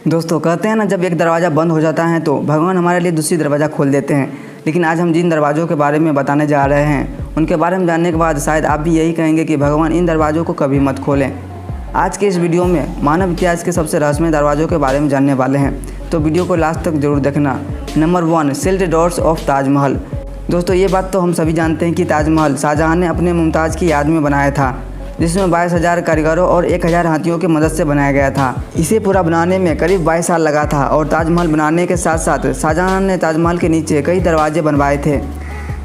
दोस्तों कहते हैं ना, जब एक दरवाज़ा बंद हो जाता है तो भगवान हमारे लिए दूसरी दरवाज़ा खोल देते हैं। लेकिन आज हम जिन दरवाज़ों के बारे में बताने जा रहे हैं उनके बारे में जानने के बाद शायद आप भी यही कहेंगे कि भगवान इन दरवाज़ों को कभी मत खोलें। आज के इस वीडियो में मानव इतिहास के सबसे रहस्यमय दरवाज़ों के बारे में जानने वाले हैं, तो वीडियो को लास्ट तक जरूर देखना। Number 1, sealed doors of Taj Mahal. दोस्तों ये बात तो हम सभी जानते हैं कि ताजमहल शाहजहां ने अपने मुमताज़ की याद में बनाया था, जिसमें 22,000 कारीगरों और 1,000 हाथियों की मदद से बनाया गया था। इसे पूरा बनाने में करीब 22 साल लगा था और ताजमहल बनाने के साथ साथ शाहजहां ने ताजमहल के नीचे कई दरवाजे बनवाए थे।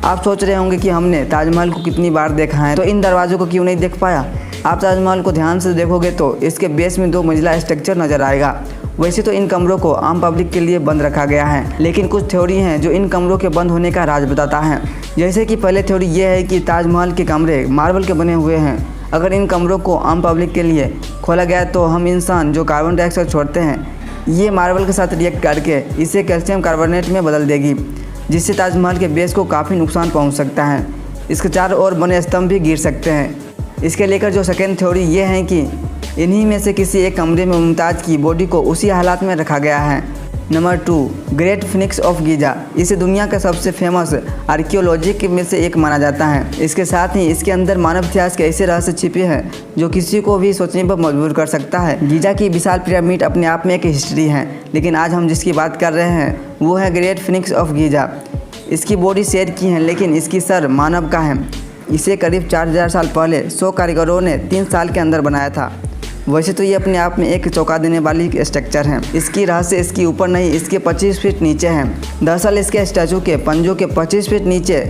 आप सोच रहे होंगे कि हमने ताजमहल को कितनी बार देखा है, तो इन दरवाज़ों को क्यों नहीं देख पाया। आप ताजमहल को ध्यान से देखोगे तो इसके बेस में 2 मंजिला स्ट्रक्चर नज़र आएगा। वैसे तो इन कमरों को आम पब्लिक के लिए बंद रखा गया है, लेकिन कुछ थ्योरी हैं जो इन कमरों के बंद होने का राज बताता है। जैसे कि पहले थ्योरी ये है कि ताजमहल के कमरे मार्बल के बने हुए हैं। अगर इन कमरों को आम पब्लिक के लिए खोला गया तो हम इंसान जो कार्बन डाइऑक्साइड छोड़ते हैं, ये मार्बल के साथ रिएक्ट करके इसे कैल्शियम कार्बोनेट में बदल देगी, जिससे ताजमहल के बेस को काफ़ी नुकसान पहुंच सकता है। इसके चारों ओर बने स्तंभ भी गिर सकते हैं। इसके लेकर जो सेकेंड थ्योरी ये है कि इन्हीं में से किसी एक कमरे में मुमताज़ की बॉडी को उसी हालात में रखा गया है। Number 2, great Phoenix of Giza. इसे दुनिया का सबसे फेमस आर्कियोलॉजी में से एक माना जाता है। इसके साथ ही इसके अंदर मानव इतिहास के ऐसे रहस्य छिपे हैं जो किसी को भी सोचने पर मजबूर कर सकता है। गीज़ा की विशाल पिरामिड अपने आप में एक हिस्ट्री है, लेकिन आज हम जिसकी बात कर रहे हैं वो है ग्रेट फिनिक्स ऑफ गीज़ा। इसकी बॉडी शेर की है, लेकिन इसकी सर मानव का है। इसे करीब 4000 साल पहले 100 कारीगरों ने 3 साल के अंदर बनाया था। वैसे तो ये अपने आप में एक चौंका देने वाली स्ट्रक्चर है। इसकी रहस्य इसके ऊपर नहीं, इसके 25 फीट नीचे है। दरअसल इसके स्टैचू के पंजों के 25 फीट नीचे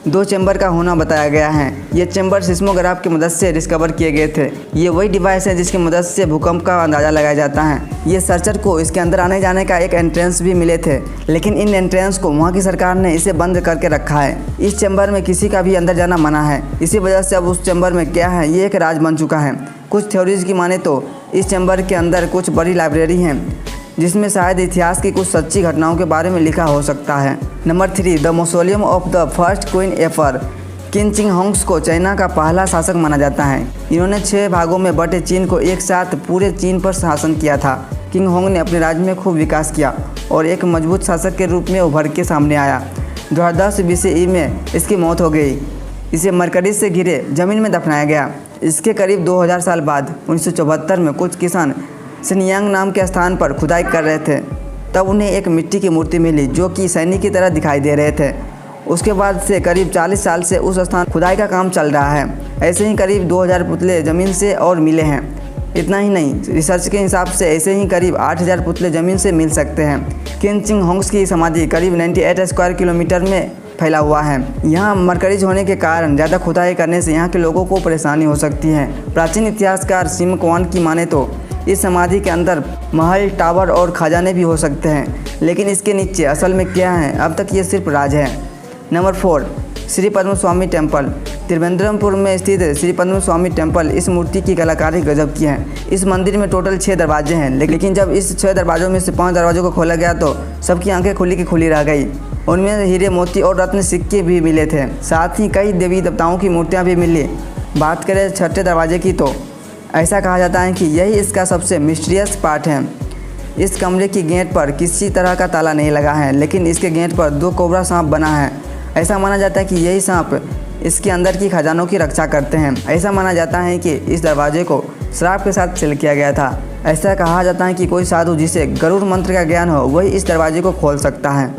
2 चैम्बर का होना बताया गया है। ये चैम्बर सिस्मोग्राफ की मदद से डिस्कवर किए गए थे। ये वही डिवाइस है जिसकी मदद से भूकंप का अंदाज़ा लगाया जाता है। ये सर्चर को इसके अंदर आने जाने का एक एंट्रेंस भी मिले थे, लेकिन इन एंट्रेंस को वहाँ की सरकार ने इसे बंद करके रखा है। इस चैम्बर में किसी का भी अंदर जाना मना है। इसी वजह से अब उस चैम्बर में क्या है ये एक राज बन चुका है। कुछ थ्योरीज की माने तो इस चैम्बर के अंदर कुछ बड़ी लाइब्रेरी हैं, जिसमें शायद इतिहास की कुछ सच्ची घटनाओं के बारे में लिखा हो सकता है। Number 3, the mausoleum of the first queen ever. किंग चिंग होंग्स को चाइना का पहला शासक माना जाता है। इन्होंने 6 भागों में बटे चीन को एक साथ पूरे चीन पर शासन किया था। किंग होंग ने अपने राज्य में खूब विकास किया और एक मजबूत शासक के रूप में उभर के सामने आया। 2010 BCE में इसकी मौत हो गई। इसे मरकरी से घिरे जमीन में दफनाया गया। इसके करीब 2000 साल बाद 1974 में कुछ किसान सिनयांग नाम के स्थान पर खुदाई कर रहे थे। तब उन्हें एक मिट्टी की मूर्ति मिली जो कि सैनिक की तरह दिखाई दे रहे थे। उसके बाद से करीब 40 साल से उस स्थान खुदाई का काम चल रहा है। ऐसे ही करीब 2000 पुतले ज़मीन से और मिले हैं। इतना ही नहीं, रिसर्च के हिसाब से ऐसे ही करीब 8000 पुतले ज़मीन से मिल सकते हैं। किंग चिंग होंग्स की समाधि करीब 98 स्क्वायर किलोमीटर में फैला हुआ है। यहाँ मरकरीज होने के कारण ज़्यादा खुदाई करने से यहाँ के लोगों को परेशानी हो सकती है। प्राचीन इतिहासकार सिमकवान की माने तो इस समाधि के अंदर महल, टावर और खजाने भी हो सकते हैं, लेकिन इसके नीचे असल में क्या है अब तक ये सिर्फ राज है। नंबर 4, श्री पद्म स्वामी टेम्पल। त्रिवेंद्रमपुर में स्थित श्री पद्म स्वामी टेम्पल, इस मूर्ति की कलाकारी गजब की है। इस मंदिर में टोटल 6 दरवाजे हैं, लेकिन जब इस 6 दरवाजों में से 5 दरवाजों को खोला गया तो सबकी आंखें खुली की खुली रह गई। उनमें हीरे, मोती और रत्न सिक्के भी मिले थे। साथ ही कई देवी देवताओं की मूर्तियाँ भी मिली। बात करें 6ठे दरवाजे की तो ऐसा कहा जाता है कि यही इसका सबसे मिस्टीरियस पार्ट है। इस कमरे की गेट पर किसी तरह का ताला नहीं लगा है, लेकिन इसके गेट पर 2 कोबरा सांप बना है। ऐसा माना जाता है कि यही सांप इसके अंदर की खजानों की रक्षा करते हैं। ऐसा माना जाता है कि इस दरवाजे को श्राप के साथ सील किया गया था। ऐसा कहा जाता है कि कोई साधु जिसे गरुड़ मंत्र का ज्ञान हो वही इस दरवाजे को खोल सकता है।